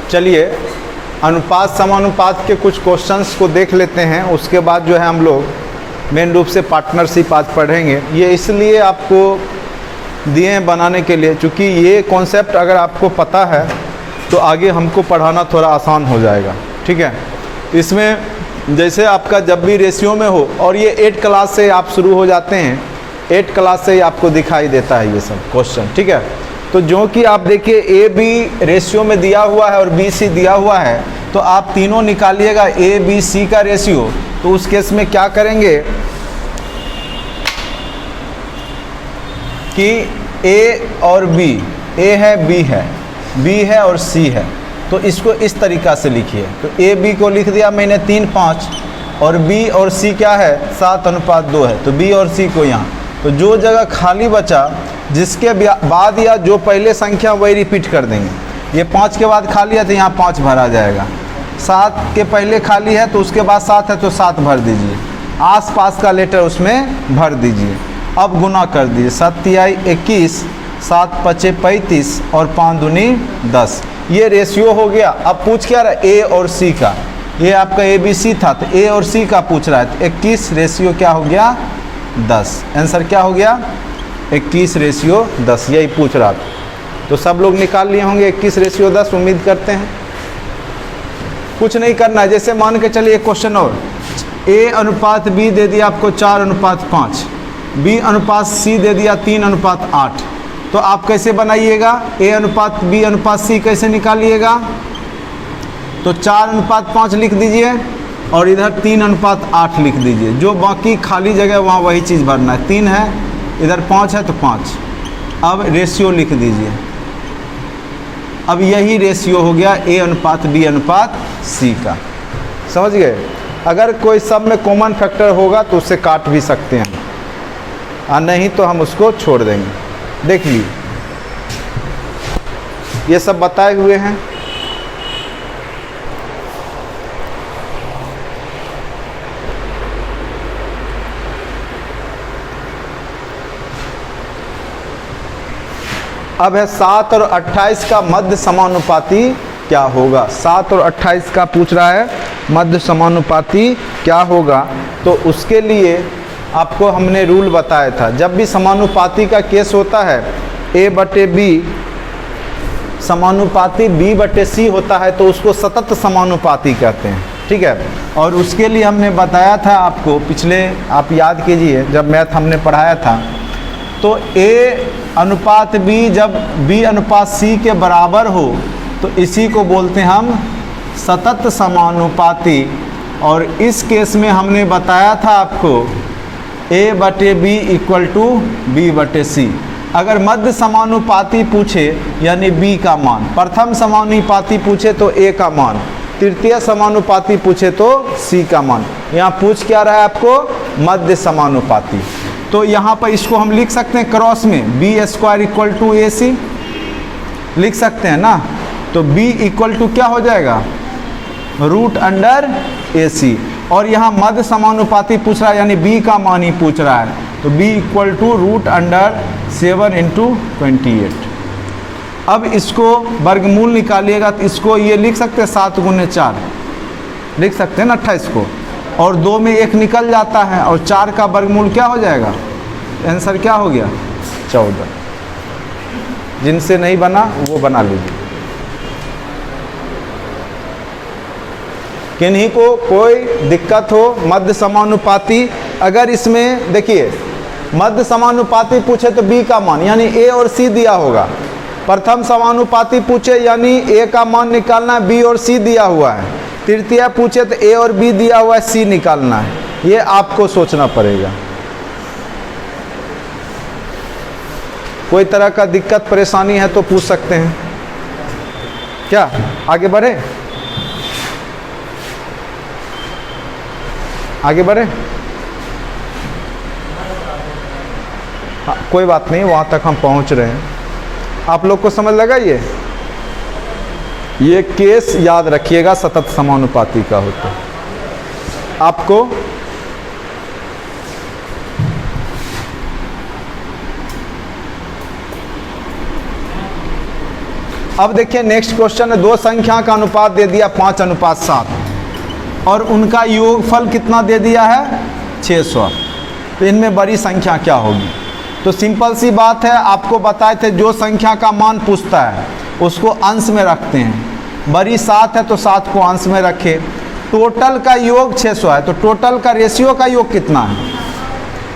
चलिए अनुपात समानुपात के कुछ क्वेश्चंस को देख लेते हैं, उसके बाद जो है हम लोग मेन रूप से पार्टनरशिप आज पढ़ेंगे। ये इसलिए आपको दिए हैं बनाने के लिए, क्योंकि ये कॉन्सेप्ट अगर आपको पता है तो आगे हमको पढ़ाना थोड़ा आसान हो जाएगा। ठीक है, इसमें जैसे आपका जब भी रेशियो में हो, और ये 8 क्लास से आप शुरू हो जाते हैं, 8 क्लास से ही आपको दिखाई देता है ये सब क्वेश्चन। ठीक है, तो जो कि आप देखिए ए बी रेशियो में दिया हुआ है और बी सी दिया हुआ है, तो आप तीनों निकालिएगा ए बी सी का रेशियो। तो उस केस में क्या करेंगे कि ए और बी, ए है बी है और सी है, तो इसको इस तरीक़ा से लिखिए। तो ए बी को लिख दिया मैंने 3-5, और बी और सी क्या है 7:2 है, तो बी और सी को यहाँ, तो जो जगह खाली बचा जिसके बाद या जो पहले संख्या वही रिपीट कर देंगे। ये 5 के बाद खाली है तो यहाँ 5 भरा जाएगा, 7 के पहले खाली है तो उसके बाद 7 है तो 7 भर दीजिए, आसपास का लेटर उसमें भर दीजिए। अब गुना कर दीजिए, 7×3 21, 7×5 35 और 5×2 10। ये रेशियो हो गया। अब पूछ क्या रहा है ए और सी का, ये आपका ए बी सी था, तो ए और सी का पूछ रहा है। तो 21 रेशियो क्या हो गया 10, आंसर क्या हो गया 21 रेशियो 10, यही पूछ रहा था। तो सब लोग निकाल लिए होंगे 21 रेशियो 10, उम्मीद करते हैं। कुछ नहीं करना है, जैसे मान के चलिए एक क्वेश्चन और, ए अनुपात बी दे दिया आपको 4:5, बी अनुपात सी दे दिया 3:8, तो आप कैसे बनाइएगा, ए अनुपात बी अनुपात सी कैसे निकालिएगा। तो 4:5 लिख दीजिए और इधर 3:8 लिख दीजिए, जो बाकी खाली जगह वहाँ वही चीज़ भरना है। 3 है, इधर 5 है तो 5। अब रेशियो लिख दीजिए। अब यही रेशियो हो गया ए अनुपात बी अनुपात सी का, समझ गए। अगर कोई सब में कॉमन फैक्टर होगा तो उससे काट भी सकते हैं, और नहीं तो हम उसको छोड़ देंगे। देख लीजिए ये सब बताए हुए हैं। अब है 7 और 28 का मध्य समानुपाती क्या होगा। 7 और 28 का पूछ रहा है मध्य समानुपाती क्या होगा। तो उसके लिए आपको हमने रूल बताया था, जब भी समानुपाती का केस होता है A/B समानुपाती B/C होता है तो उसको सतत समानुपाती कहते हैं। ठीक है, और उसके लिए हमने बताया था आपको पिछले, आप याद कीजिए जब मैथ हमने पढ़ाया था, तो A अनुपात B जब B अनुपात C के बराबर हो तो इसी को बोलते हैं हम सतत समानुपाती। और इस केस में हमने बताया था आपको A/B = B/C। अगर मध्य समानुपाती पूछे यानी B का मान, प्रथम समानुपाती पूछे तो A का मान, तृतीय समानुपाती पूछे तो C का मान। यहाँ पूछ क्या रहा है आपको मध्य समानुपाती। तो यहाँ पर इसको हम लिख सकते हैं क्रॉस में, B² = AC लिख सकते हैं ना। तो B = क्या हो जाएगा √AC। और यहाँ मध्य समानुपाती पूछ रहा है यानी B का मान ही पूछ रहा है, तो B = √7 × 28। अब इसको वर्गमूल निकालिएगा तो इसको ये लिख सकते हैं 7 × 4 लिख सकते हैं ना 28 को, और 2 में 1 निकल जाता है और 4 का वर्गमूल क्या हो जाएगा, आंसर क्या हो गया 14। जिनसे नहीं बना वो बना लीजिए। किन्हीं को कोई दिक्कत हो मध्य समानुपाती, अगर इसमें देखिए मध्य समानुपाती पूछे तो B का मान यानी A और C दिया होगा, प्रथम समानुपाती पूछे यानी A का मान निकालना है, B और C दिया हुआ है, तृतीय पूछे तो A और B दिया हुआ है, C निकालना है। ये आपको सोचना पड़ेगा। कोई तरह का दिक्कत परेशानी है तो पूछ सकते हैं। क्या आगे बढ़े, आगे बढ़े। हाँ, कोई बात नहीं, वहाँ तक हम पहुँच रहे हैं। आप लोग को समझ लगा ये केस याद रखिएगा सतत समानुपाती का होता है। आपको अब देखिए नेक्स्ट क्वेश्चन है, दो संख्या का अनुपात दे दिया 5:7 और उनका योगफल कितना दे दिया है 600। तो इनमें बड़ी संख्या क्या होगी? तो सिंपल सी बात है, आपको बताए थे जो संख्या का मान पूछता है उसको अंश में रखते हैं। बड़ी 7 है तो 7 को अंश में रखे। टोटल का योग 600 है तो टोटल का रेशियो का योग कितना है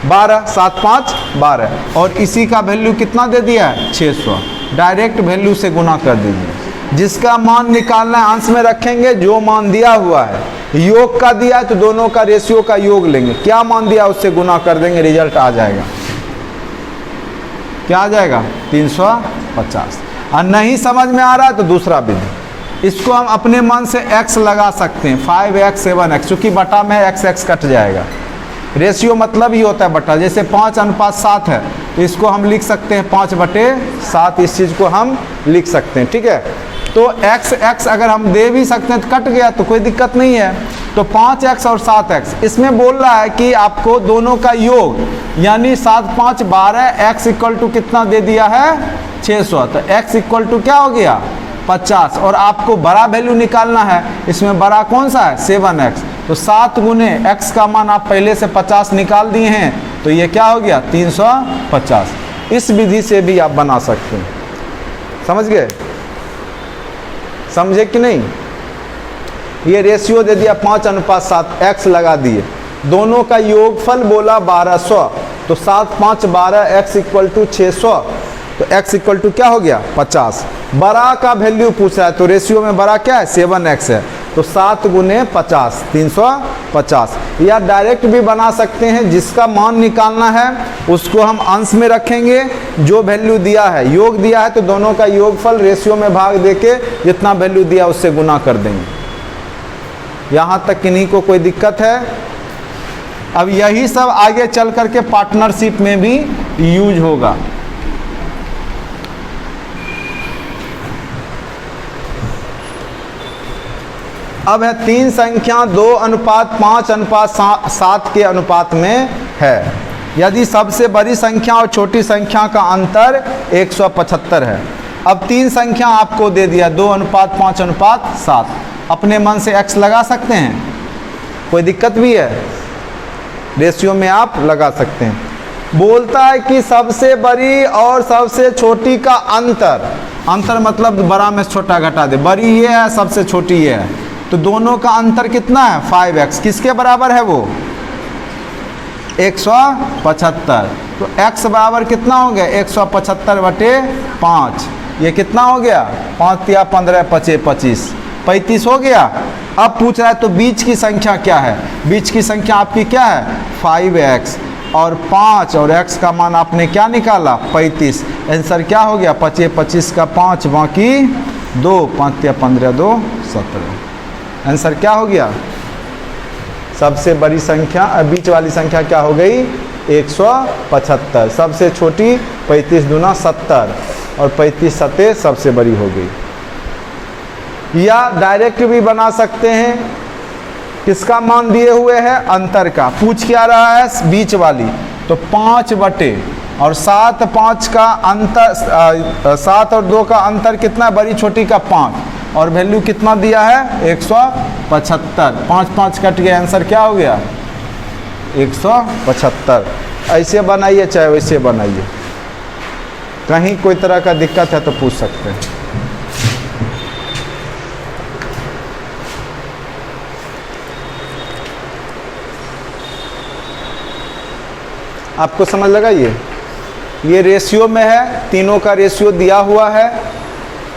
12, 7 5 12 और इसी का वैल्यू कितना दे दिया है 600। डायरेक्ट वैल्यू से गुना कर दीजिए। जिसका मान निकालना है अंश में रखेंगे, जो मान दिया हुआ है योग का दिया है तो दोनों का रेशियो का योग लेंगे, क्या मान दिया उससे गुना कर देंगे, रिजल्ट आ जाएगा। क्या आ जाएगा 350। और नहीं समझ में आ रहा है तो दूसरा विधि, इसको हम अपने मन से x लगा सकते हैं 5x 7x, चूँकि बटा में x कट जाएगा। रेशियो मतलब ही होता है बटा, जैसे 5:7 है तो इसको हम लिख सकते हैं 5/7, इस चीज़ को हम लिख सकते हैं। ठीक है, तो x अगर हम दे भी सकते हैं तो कट गया तो कोई दिक्कत नहीं है। तो 5x और 7x, इसमें बोल रहा है कि आपको दोनों का योग यानी 7 5 12, x इक्वल टू कितना दे दिया है 600। तो x इक्वल टू क्या हो गया 50 और आपको बड़ा वैल्यू निकालना है। इसमें बड़ा कौन सा है 7x। तो 7 गुने x का मान आप पहले से 50 निकाल दिए हैं तो ये क्या हो गया 350। इस विधि से भी आप बना सकते हैं। समझ गए? समझे कि नहीं? ये रेशियो दे दिया 5:7, x लगा दिए, दोनों का योगफल बोला 1200। तो 7 5 12, x इक्वल टू 600। तो x इक्वल टू क्या हो गया 50। बड़ा का वैल्यू पूछा है तो रेशियो में बड़ा क्या है 7x है। तो 7 गुने 50 350। या डायरेक्ट भी बना सकते हैं, जिसका मान निकालना है उसको हम अंश में रखेंगे, जो वैल्यू दिया है योग दिया है तो दोनों का योगफल रेशियो में भाग देके जितना वैल्यू दिया उससे गुना कर देंगे। यहाँ तक किन्हीं को कोई दिक्कत है? अब यही सब आगे चल करके पार्टनरशिप में भी यूज होगा। अब है तीन संख्या 2:5:7 के अनुपात में है। यदि सबसे बड़ी संख्या और छोटी संख्या का अंतर 175 है। अब तीन संख्या आपको दे दिया 2:5:7, अपने मन से x लगा सकते हैं, कोई दिक्कत भी है? रेशियो में आप लगा सकते हैं। बोलता है कि सबसे बड़ी और सबसे छोटी का अंतर मतलब बड़ा में छोटा घटा दे, बड़ी ये है सबसे छोटी ये है, तो दोनों का अंतर कितना है 5x। किसके बराबर है वो 175। तो x बराबर कितना हो गया 175/5। ये कितना हो गया 5 या 15 5 25 35 हो गया। अब पूछ रहा है तो बीच की संख्या क्या है? बीच की संख्या आपकी क्या है 5x और 5 और x का मान आपने क्या निकाला 35। आंसर क्या हो गया 25 25 का 5 बाकी 2 5 या 15 2 17। आंसर क्या हो गया? सबसे बड़ी संख्या बीच वाली संख्या क्या हो गई 175। सबसे छोटी 35 दूना 70 और 35 सत्ते सबसे बड़ी हो गई। या डायरेक्ट भी बना सकते हैं, किसका मान दिए हुए हैं अंतर का, पूछ क्या रहा है बीच वाली, तो 5/7 5 का अंतर 7 और 2 का अंतर कितना, बड़ी छोटी का 5 और वैल्यू कितना दिया है 175। 5 5 कट गया, आंसर क्या हो गया 175। ऐसे बनाइए चाहे वैसे बनाइए, कहीं कोई तरह का दिक्कत है तो पूछ सकते हैं। आपको समझ लगा? ये रेशियो में है, तीनों का रेशियो दिया हुआ है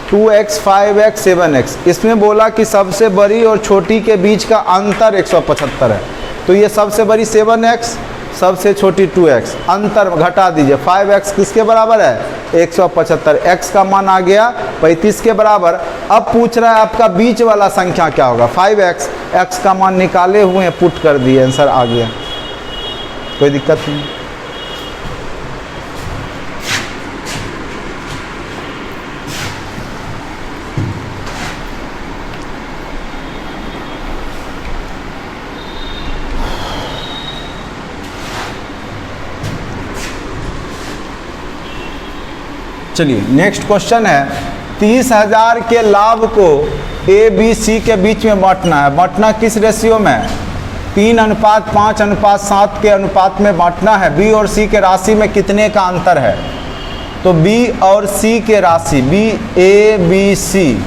2x 5x 7x। इसमें बोला कि सबसे बड़ी और छोटी के बीच का अंतर 175 है, तो ये सबसे बड़ी 7x, सबसे छोटी 2x, अंतर घटा दीजिए। 5x किसके बराबर है 175, x का मान आ गया 35 के बराबर। अब पूछ रहा है आपका बीच वाला संख्या क्या होगा 5x, x का मान निकाले हुए हैं, पुट कर दिए, आंसर आ गया, कोई दिक्कत नहीं। चलिए नेक्स्ट क्वेश्चन है 30,000 के लाभ को ए बी सी के बीच में बांटना है। बांटना किस रेशियो में? 3:5:7 के अनुपात में बांटना है। बी और सी के राशि में कितने का अंतर है? तो बी और सी के राशि बी ए बी सी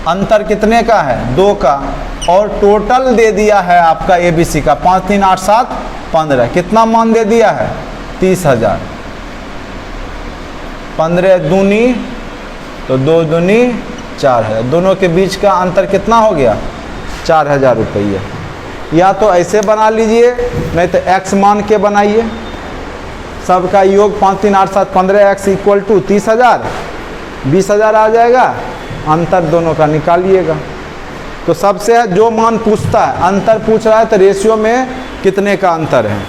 अंतर कितने का है? 2 का। और टोटल दे दिया है आपका ए बी सी का 5 3 8 7 15। कितना मान दे दिया है? 30,000। 15 दूनी तो 2 दूनी 4,000। दोनों के बीच का अंतर कितना हो गया? 4,000 रुपये। या तो ऐसे बना लीजिए, नहीं तो x मान के बनाइए। सबका योग 5 3 8 7 15 x इक्वल टू 30,000 20,000 आ जाएगा। अंतर दोनों का निकालिएगा। तो सबसे है जो मान पूछता है, अंतर पूछ रहा है तो रेशियो में कितने का अंतर है,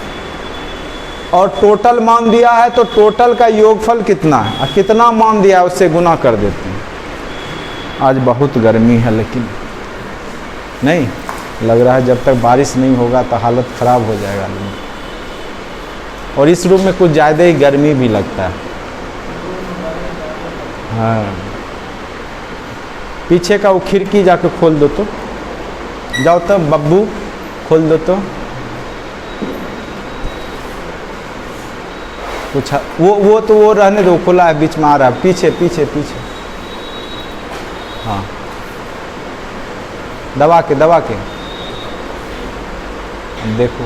और टोटल मान दिया है तो टोटल का योगफल कितना है, और कितना मान दिया है उससे गुना कर देते हैं। आज बहुत गर्मी है, लेकिन नहीं लग रहा है जब तक बारिश नहीं होगा तो हालत ख़राब हो जाएगा आदमी। और इस रूम में कुछ ज़्यादा ही गर्मी भी लगता है। हाँ, पीछे का वो खिड़की जाके खोल दो तो, जाओ तो बब्बू खोल दो तो। कुछ वो तो वो रहने दो, खुला है, बीच में आ रहा है। पीछे पीछे पीछे, हाँ दबा के देखो,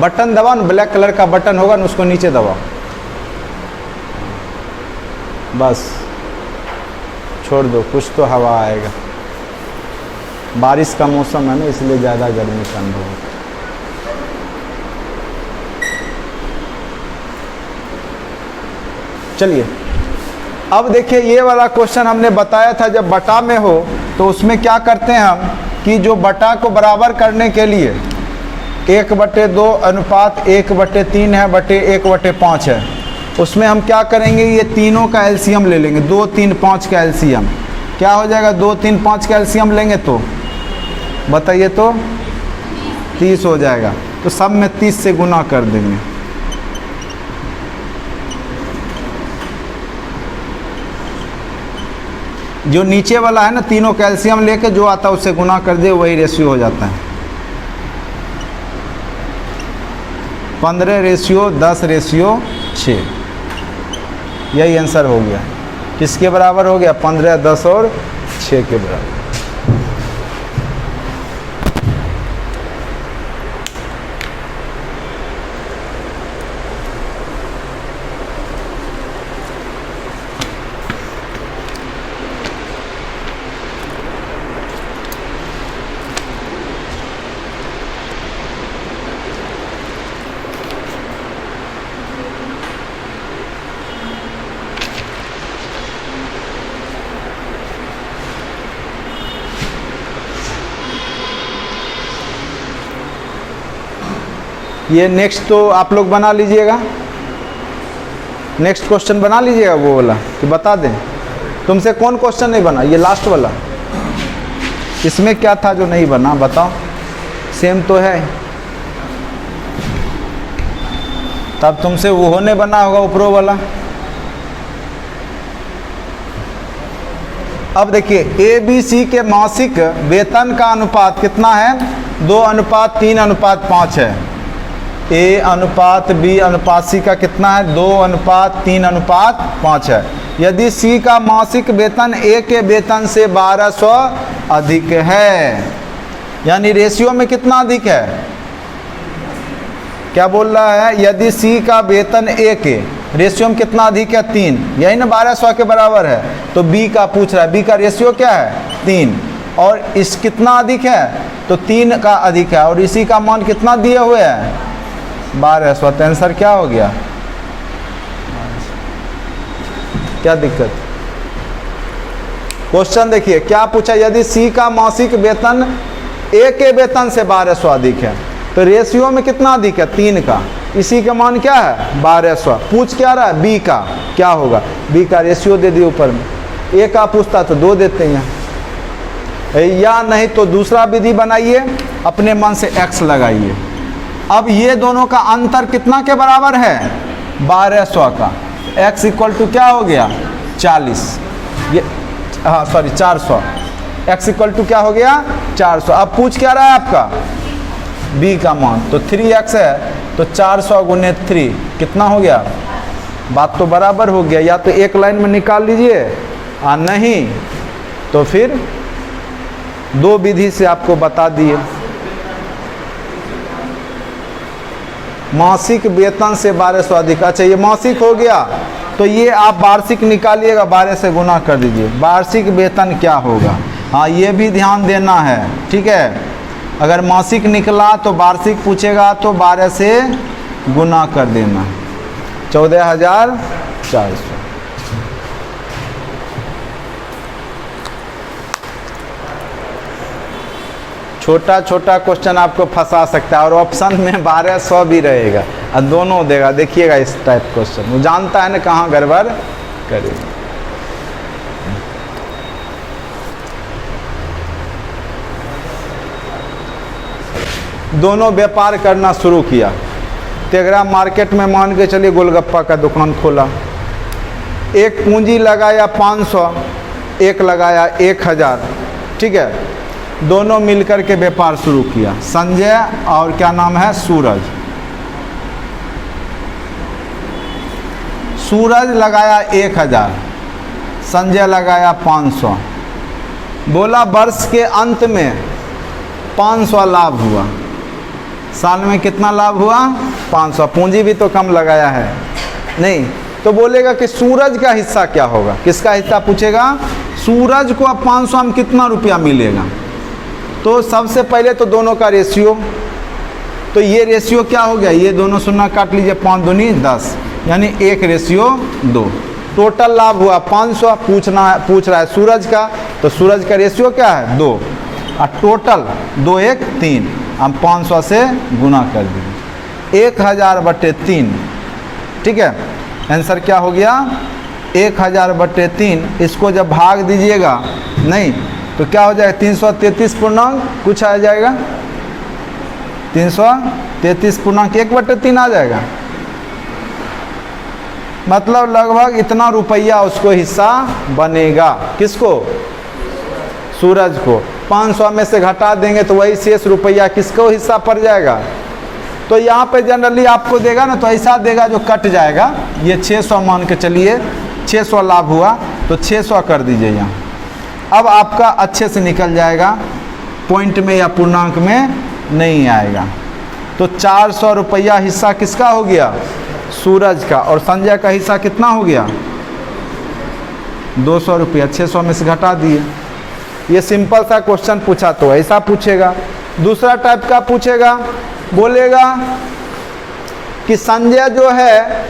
बटन दबाओ ना, ब्लैक कलर का बटन होगा ना, उसको नीचे दबाओ बस, छोड़ दो, कुछ तो हवा आएगा। बारिश का मौसम है ना, इसलिए ज़्यादा गर्मी का अनुभव होता है। चलिए अब देखिए, ये वाला क्वेश्चन हमने बताया था जब बटा में हो तो उसमें क्या करते हैं हम कि जो बटा को बराबर करने के लिए 1/2 अनुपात 1/3 है बटे 1/5 है, उसमें हम क्या करेंगे, ये तीनों का एलसीएम ले लेंगे। 2 3 5 का एलसीएम क्या हो जाएगा? 2 3 5 का एलसीएम लेंगे तो बताइए तो 30 हो जाएगा। तो सब में 30 से गुना कर देंगे। जो नीचे वाला है ना, तीनों कैल्शियम लेके जो आता है उससे गुना कर दे, वही रेशियो हो जाता है। 15:10:6, यही आंसर हो गया। किसके बराबर हो गया? 15, 10 और 6 के बराबर। ये नेक्स्ट तो आप लोग बना लीजिएगा, नेक्स्ट क्वेश्चन बना लीजिएगा वो वाला, कि बता दें तुमसे कौन क्वेश्चन नहीं बना? ये लास्ट वाला, इसमें क्या था जो नहीं बना बताओ? सेम तो है, तब तुमसे वो होने बना होगा ऊपरों वाला। अब देखिए, ए बी सी के मासिक वेतन का अनुपात कितना है? 2:3:5 है। ए अनुपात बी अनुपात सी का कितना है? 2:3:5 है। यदि सी का मासिक वेतन ए के वेतन से 1200 अधिक है, यानी रेशियो में कितना अधिक है? क्या बोल रहा है? यदि सी का वेतन ए के रेशियो में कितना अधिक है? 3, यही ना 1200 के बराबर है। तो बी का पूछ रहा है, बी का रेशियो क्या है? 3, और इस कितना अधिक है? तो 3 का अधिक है, और इसी का मान कितना दिए हुए है? 1200। तो आंसर क्या हो गया? क्या दिक्कत? क्वेश्चन देखिए क्या पूछा, यदि सी का मासिक वेतन ए के वेतन से 1200 अधिक है, तो रेशियो में कितना अधिक है? 3 का। इसी का मान क्या है? 1200। पूछ क्या रहा है? बी का क्या होगा? बी का रेशियो दे दिए ऊपर में। ए का पूछता तो 2 देते हैं, या नहीं तो दूसरा विधि बनाइए, अपने मन से x लगाइए। अब ये दोनों का अंतर कितना के बराबर है? 1200 का। x इक्वल टू क्या हो गया? 40। हाँ सॉरी 400, x इक्वल टू क्या हो गया 400। अब पूछ क्या रहा है आपका b का मान, तो 3x है तो 400 गुने 3 कितना हो गया, बात तो बराबर हो गया। या तो एक लाइन में निकाल लीजिए नहीं तो फिर दो विधि से आपको बता दिए। मासिक वेतन से 1200 अधिक, अच्छा ये मासिक हो गया तो ये आप वार्षिक निकालिएगा, 12 से गुना कर दीजिए। वार्षिक वेतन क्या होगा, हाँ ये भी ध्यान देना है, ठीक है। अगर मासिक निकला तो वार्षिक पूछेगा तो 12 से गुना कर देना, 14,400। छोटा छोटा क्वेश्चन आपको फंसा सकता है और ऑप्शन में 1200 भी रहेगा और दोनों देगा। देखिएगा इस टाइप क्वेश्चन, वो जानता है ना कहाँ गड़बड़ करेगा। दोनों व्यापार करना शुरू किया। तेघरा मार्केट में मान के चलिए गोलगप्पा का दुकान खोला, एक पूंजी लगाया 500, एक लगाया 1000, ठीक है। दोनों मिलकर के व्यापार शुरू किया, संजय और क्या नाम है सूरज। सूरज लगाया 1000, संजय लगाया 500। बोला वर्ष के अंत में 500 लाभ हुआ, साल में कितना लाभ हुआ 500, पूंजी भी तो कम लगाया है नहीं। तो बोलेगा कि सूरज का हिस्सा क्या होगा, किसका हिस्सा पूछेगा, सूरज को अब 500 में कितना रुपया मिलेगा। तो सबसे पहले तो दोनों का रेशियो, तो ये रेशियो क्या हो गया, ये दोनों शून्य काट लीजिए, 5 दूनी 10 यानी 1:2। टोटल लाभ हुआ 500, पूछ रहा है सूरज का, तो सूरज का रेशियो क्या है 2 और टोटल 2 1 3, हम 500 से गुना कर दीजिए 1000/3, ठीक है। आंसर क्या हो गया 1000/3। इसको जब भाग दीजिएगा नहीं तो क्या हो जाएगा 333 पूर्णांक कुछ आ जाएगा, 333 पूर्णांक 1/3 आ जाएगा। मतलब लगभग इतना रुपया उसको हिस्सा बनेगा, किसको सूरज को। 500 में से घटा देंगे तो वही शेष रुपया किसको हिस्सा पड़ जाएगा। तो यहाँ पे जनरली आपको देगा ना तो ऐसा देगा जो कट जाएगा। ये 600 मान के चलिए 600 लाभ हुआ तो 600 कर दीजिए यहाँ, अब आपका अच्छे से निकल जाएगा, पॉइंट में या पूर्णांक में नहीं आएगा। तो 400 रुपया हिस्सा किसका हो गया सूरज का, और संजय का हिस्सा कितना हो गया 200 रुपया, 600 में से घटा दिए। ये सिंपल सा क्वेश्चन पूछा तो ऐसा पूछेगा। दूसरा टाइप का पूछेगा, बोलेगा कि संजय जो है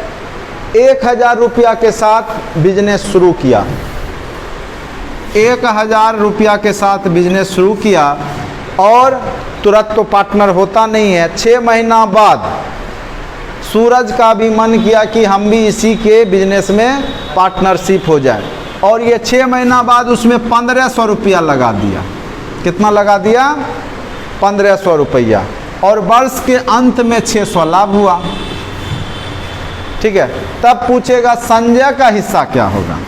1000 रुपया के साथ बिजनेस शुरू किया, 1000 रुपया के साथ बिजनेस शुरू किया और तुरंत तो पार्टनर होता नहीं है। 6 महीना बाद सूरज का भी मन किया कि हम भी इसी के बिजनेस में पार्टनरशिप हो जाए, और ये 6 महीना बाद उसमें 1500 रुपया लगा दिया। कितना लगा दिया 1500 रुपया, और वर्ष के अंत में 600 लाभ हुआ, ठीक है। तब पूछेगा संजय का हिस्सा क्या होगा,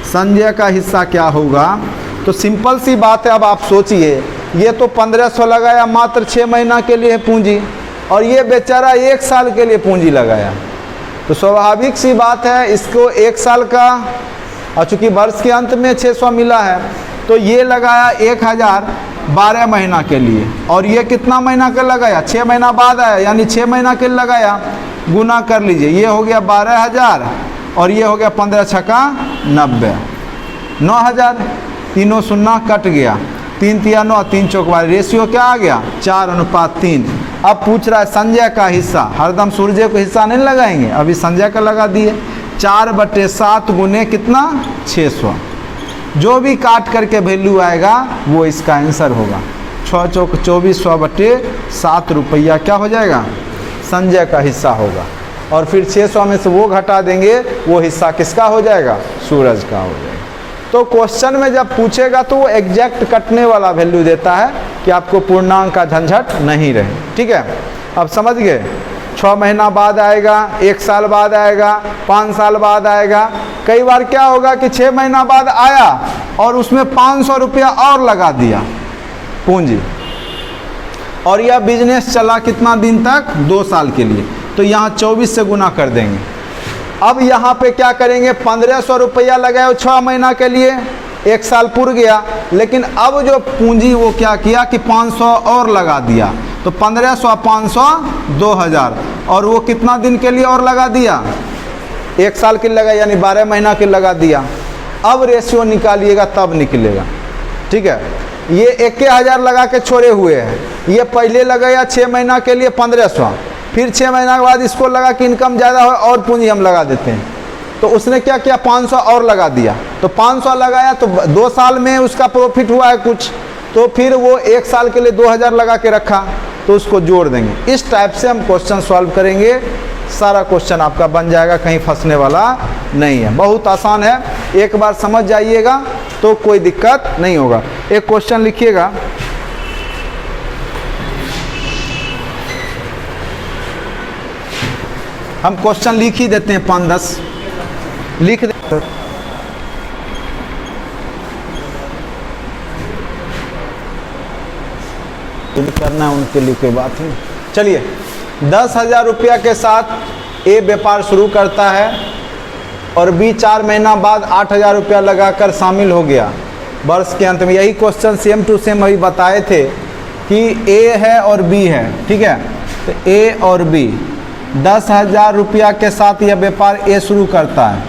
संजय का हिस्सा क्या होगा। तो सिंपल सी बात है, अब आप सोचिए ये तो 1500 लगाया मात्र 6 महीना के लिए पूंजी, और ये बेचारा 1 साल के लिए पूंजी लगाया। तो स्वाभाविक सी बात है इसको 1 साल का, और चूँकि वर्ष के अंत में 600 मिला है तो ये लगाया 1000 12 महीना के लिए, और ये कितना महीना का लगाया 6 महीना बाद आया, यानी 6 महीना के लिए लगाया, गुना कर लीजिए, ये हो गया 12000 और ये हो गया 15 छक्का 90, 9000, तीनों शून्य कट गया, 3 तिया 9, 3 चौक 12, रेशियो क्या आ गया 4:3। अब पूछ रहा है संजय का हिस्सा, हरदम सूर्य को हिस्सा नहीं लगाएंगे, अभी संजय का लगा दिए, 4/7 गुने कितना 600, जो भी काट करके वैल्यू आएगा वो इसका आंसर होगा। 6 चौक 2400/7 रुपया क्या हो जाएगा संजय का हिस्सा होगा, और फिर 600 में से वो घटा देंगे, वो हिस्सा किसका हो जाएगा सूरज का हो जाएगा। तो क्वेश्चन में जब पूछेगा तो वो एग्जैक्ट कटने वाला वैल्यू देता है कि आपको पूर्णांक का झंझट नहीं रहे, ठीक है। अब समझ गए। 6 महीना बाद आएगा, 1 साल बाद आएगा, 5 साल बाद आएगा। कई बार क्या होगा कि 6 महीना बाद आया और उसमें 500 रुपया और लगा दिया पूंजी, और यह बिजनेस चला कितना दिन तक? 2 साल के लिए। तो यहाँ 24 से गुना कर देंगे। अब यहाँ पे क्या करेंगे? 1500 रुपया लगाए 6 महीना के लिए, 1 साल पूर गया, लेकिन अब जो पूंजी वो क्या किया कि 500 और लगा दिया। तो 1500 500 2000, और वो कितना दिन के लिए और लगा दिया? 1 साल के लिए लगा, यानी 12 महीना के लगा दिया। अब रेशियो निकालिएगा तब निकलेगा। ठीक है, ये 1000 लगा के छोड़े हुए हैं, ये पहले लगाया 6 महीना के लिए 1500, फिर 6 महीना के बाद इसको लगा कि इनकम ज़्यादा हो और पूंजी हम लगा देते हैं। तो उसने क्या किया? 500 और लगा दिया। तो 500 लगाया तो 2 साल में उसका प्रॉफिट हुआ है कुछ, तो फिर वो 1 साल के लिए 2000 लगा के रखा, तो उसको जोड़ देंगे। इस टाइप से हम क्वेश्चन सॉल्व करेंगे, सारा क्वेश्चन आपका बन जाएगा, कहीं फंसने वाला नहीं है। बहुत आसान है, एक बार समझ जाइएगा तो कोई दिक्कत नहीं होगा। एक क्वेश्चन लिखिएगा, हम क्वेश्चन लिख ही देते हैं, 5-10 लिख दे। करना है उनके लिए कोई बात नहीं। चलिए, 10,000 रुपया के साथ ए व्यापार शुरू करता है और बी 4 महीना बाद 8,000 रुपया लगाकर शामिल हो गया वर्ष के अंत में। यही क्वेश्चन सेम टू सेम अभी बताए थे कि ए है और बी है। ठीक है, तो ए और बी 10,000 रुपया के साथ यह व्यापार ए शुरू करता है,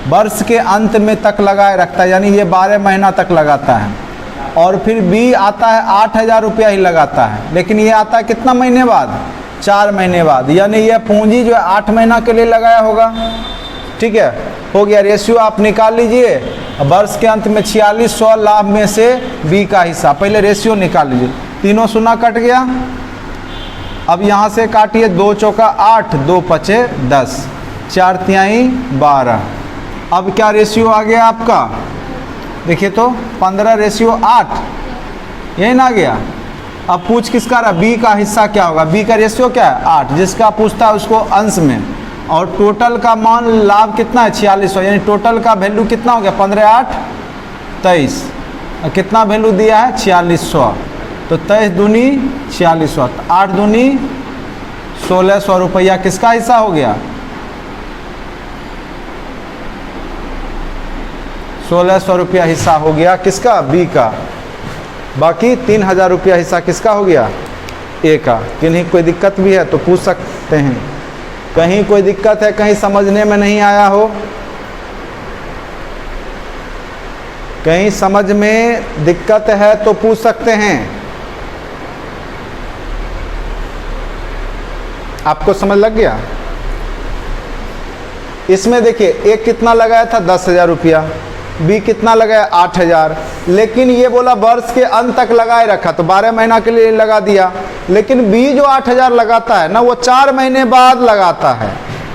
वर्ष के अंत में तक लगाए रखता है, यानी ये 12 महीना तक लगाता है। और फिर बी आता है 8,000 रुपया ही लगाता है, लेकिन ये आता है कितना महीने बाद? 4 महीने बाद, यानी यह पूंजी जो है 8 महीना के लिए लगाया होगा। ठीक है, हो गया। रेशियो आप निकाल लीजिए, वर्ष के अंत में 4600 लाभ में से बी का हिस्सा। पहले रेशियो निकाल लीजिए, तीनों शून्य कट गया। अब यहाँ से काटिए, 2 चौका 8, 2 पचे 10, 4 तिहाई 12। अब क्या रेशियो आ गया आपका? देखिए तो 15:8, यही ना गया। अब पूछ किसका रहा? बी का हिस्सा क्या होगा? बी का रेशियो क्या है? 8। जिसका पूछता है उसको अंश में, और टोटल का मान लाभ कितना है? 4600, यानी टोटल का वैल्यू कितना हो गया? 15×8 23, कितना वैल्यू दिया है? 4600। तो 23 दूनी 4600, 8 दूनी 1600 रुपया किसका हिस्सा हो गया? 1600 रुपया हिस्सा हो गया किसका? बी का। बाकी 3000 रुपया हिस्सा किसका हो गया? ए का। किन्हीं कोई दिक्कत भी है तो पूछ सकते हैं। कहीं कोई दिक्कत है, कहीं समझने में नहीं आया हो, कहीं समझ में दिक्कत है तो पूछ सकते हैं। आपको समझ लग गया? इसमें देखिए, एक कितना लगाया था? 10,000 रुपया, बी कितना लगाया? 8,000, लेकिन ये बोला वर्ष के अंत तक लगाए रखा, तो 12 महीना के लिए लगा दिया। लेकिन बी जो 8,000 लगाता है ना, वो 4 महीने बाद लगाता है,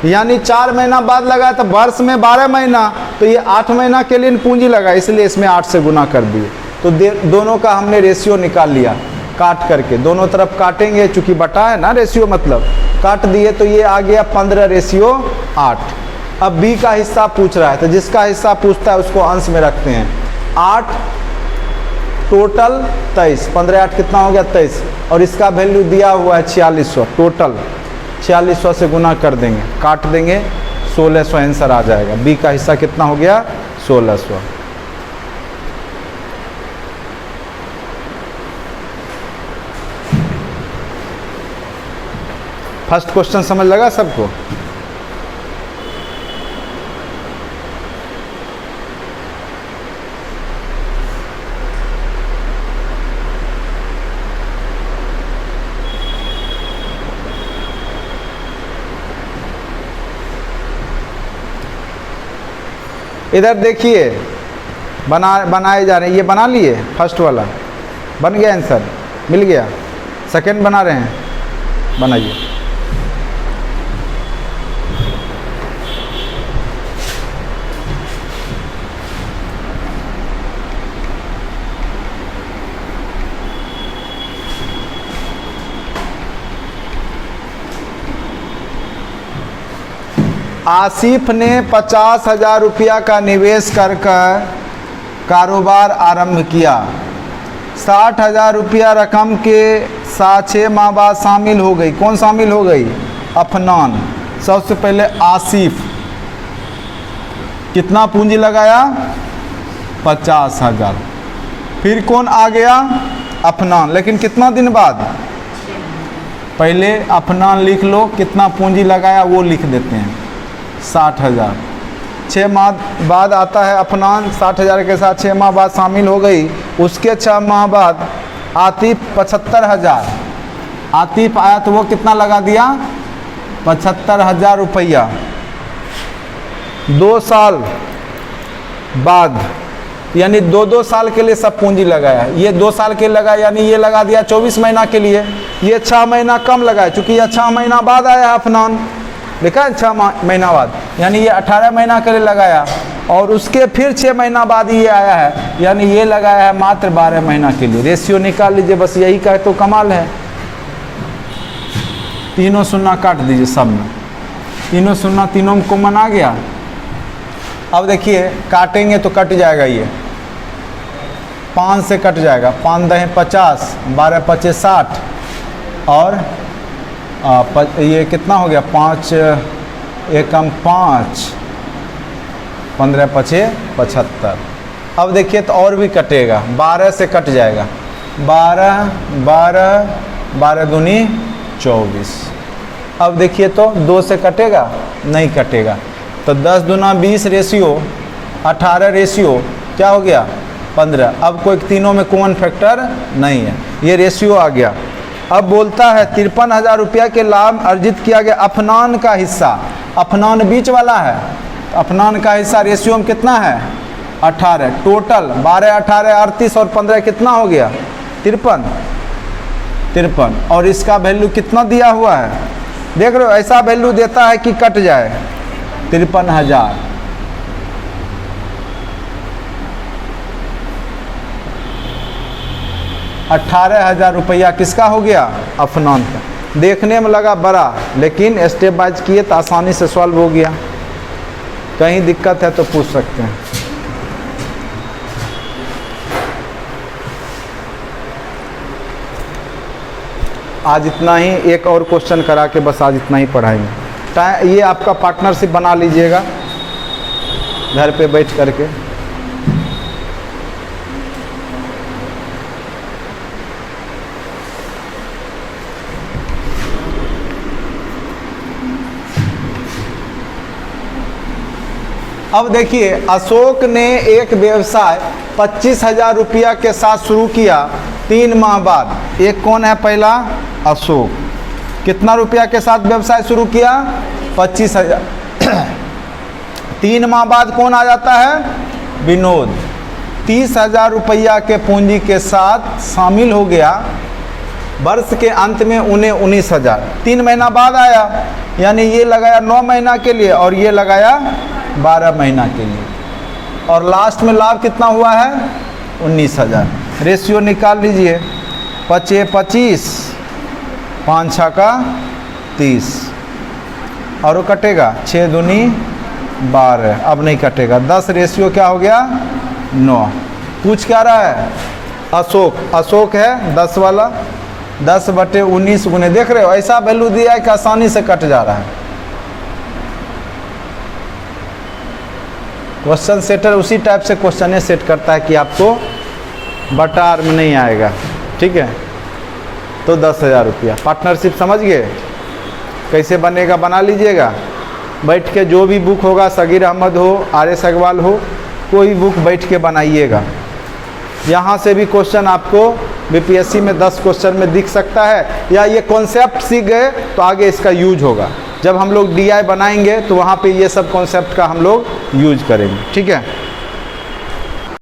यानी 4 महीना बाद लगाया, तो वर्ष में 12 महीना, तो ये 8 महीना के लिए पूंजी लगा, इसलिए इसमें 8 से गुना कर दिए। तो दोनों का हमने रेशियो निकाल लिया काट करके, दोनों तरफ काटेंगे, चूंकि बटा है ना रेशियो, मतलब काट दिए, तो ये आ गया 15:8। अब बी का हिस्सा पूछ रहा है, तो जिसका हिस्सा पूछता है उसको अंश में रखते हैं। 8 टोटल 23, 15×8 कितना हो गया? 23, और इसका वैल्यू दिया हुआ है 4600। टोटल 4600 से गुना कर देंगे, काट देंगे, 1600 आंसर आ जाएगा। बी का हिस्सा कितना हो गया? 1600। फर्स्ट क्वेश्चन समझ लगा सबको? इधर देखिए, बनाए जा रहे हैं, ये बना लिए, फर्स्ट वाला बन गया, आंसर मिल गया। सेकंड बना रहे हैं, बनाइए। आसिफ ने 50,000 रुपया का निवेश कर कारोबार आरंभ किया। 60,000 रुपया रकम के साथ 6 माह बाद शामिल हो गई। कौन शामिल हो गई? अफनान। सबसे पहले आसिफ कितना पूंजी लगाया? 50,000। फिर कौन आ गया? अफनान। लेकिन कितना दिन बाद? पहले अफनान लिख लो, कितना पूंजी लगाया वो लिख देते हैं, 60,000। 6 माह बाद आता है अफनान, 60,000 के साथ 6 माह बाद शामिल हो गई। उसके 6 माह बाद आतिफ 75,000। आतिफ आया तो वो कितना लगा दिया? 75,000 रुपया। 2 साल बाद, यानी 2-2 साल के लिए सब पूंजी लगाया। ये 2 साल के लगा, यानी ये लगा दिया 24 महीना के लिए। ये 6 महीना कम लगाया, चूँकि यह 6 महीना बाद आया है अफनान, लिखा है 6 महीना बाद, यानी ये 18 महीना के लिए लगाया। और उसके फिर 6 महीना बाद ये आया है, यानी ये लगाया है मात्र 12 महीना के लिए। रेशियो निकाल लीजिए, बस यही का तो कमाल है। तीनों शून्य काट दीजिए सब में, तीनों शून्य तीनों में कॉमन आ गया। अब देखिए काटेंगे तो कट जाएगा, ये 5 से कट जाएगा, 5 दहें 50, 12 पचे 60 और ये कितना हो गया? 5 एकम 5, 15 पचे 75। अब देखिए तो और भी कटेगा, 12 से कट जाएगा, 12 12 12 दूनी 24। अब देखिए तो 2 से कटेगा? नहीं कटेगा। तो 10 दूना 20 रेशियो 18 रेशियो क्या हो गया? 15। अब कोई तीनों में कॉमन फैक्टर नहीं है, ये रेशियो आ गया। अब बोलता है 53,000 रुपया के लाभ अर्जित किया गया। अफनान का हिस्सा, अफनान बीच वाला है, अफनान का हिस्सा रेशियो में कितना है? 18। टोटल 12 18 38 और 15 कितना हो गया? 53। और इसका वैल्यू कितना दिया हुआ है? देख रहे हो, ऐसा वैल्यू देता है कि कट जाए। 53,000। ₹18,000 रुपया किसका हो गया? अफनान का। देखने में लगा बड़ा, लेकिन स्टेप बाइज किए तो आसानी से सॉल्व हो गया। कहीं दिक्कत है तो पूछ सकते हैं। आज इतना ही, एक और क्वेश्चन करा के बस आज इतना ही पढ़ाएंगे। ये आपका पार्टनरशिप बना लीजिएगा घर पे बैठ करके। अब देखिए, अशोक ने एक व्यवसाय 25,000 रुपया के साथ शुरू किया 3 माह बाद। एक कौन है? पहला अशोक। कितना रुपया के साथ व्यवसाय शुरू किया? 25,000। 3 माह बाद कौन आ जाता है? विनोद। 30,000 रुपया के पूंजी के साथ शामिल हो गया। वर्ष के अंत में उन्हें 19,000। 3 महीना बाद आया, यानी ये लगाया 9 महीना के लिए और ये लगाया 12 महीना के लिए। और लास्ट में लाभ कितना हुआ है? 19,000। रेशियो निकाल लीजिए, 5 25, 5 6 का 30 और वो कटेगा 6 दूनी 12। अब नहीं कटेगा। 10 रेशियो क्या हो गया? 9। पूछ क्या रहा है? अशोक। अशोक है 10 वाला, 10/19 गुने। देख रहे हो, ऐसा वैल्यू दिया है कि आसानी से कट जा रहा है। क्वेश्चन सेटर उसी टाइप से क्वेश्चन सेट करता है कि आपको बटार में नहीं आएगा। ठीक है, तो 10,000 रुपया। पार्टनरशिप समझ गए कैसे बनेगा? बना लीजिएगा बैठ के। जो भी बुक होगा, सगीर अहमद हो, RS अग्रवाल हो, कोई बुक बैठ के बनाइएगा। यहाँ से भी क्वेश्चन आपको BPSC में 10 क्वेश्चन में दिख सकता है, या ये कॉन्सेप्ट सीख गए तो आगे इसका यूज होगा। जब हम लोग DI बनाएंगे तो वहाँ पे ये सब कॉन्सेप्ट का हम लोग यूज करेंगे। ठीक है।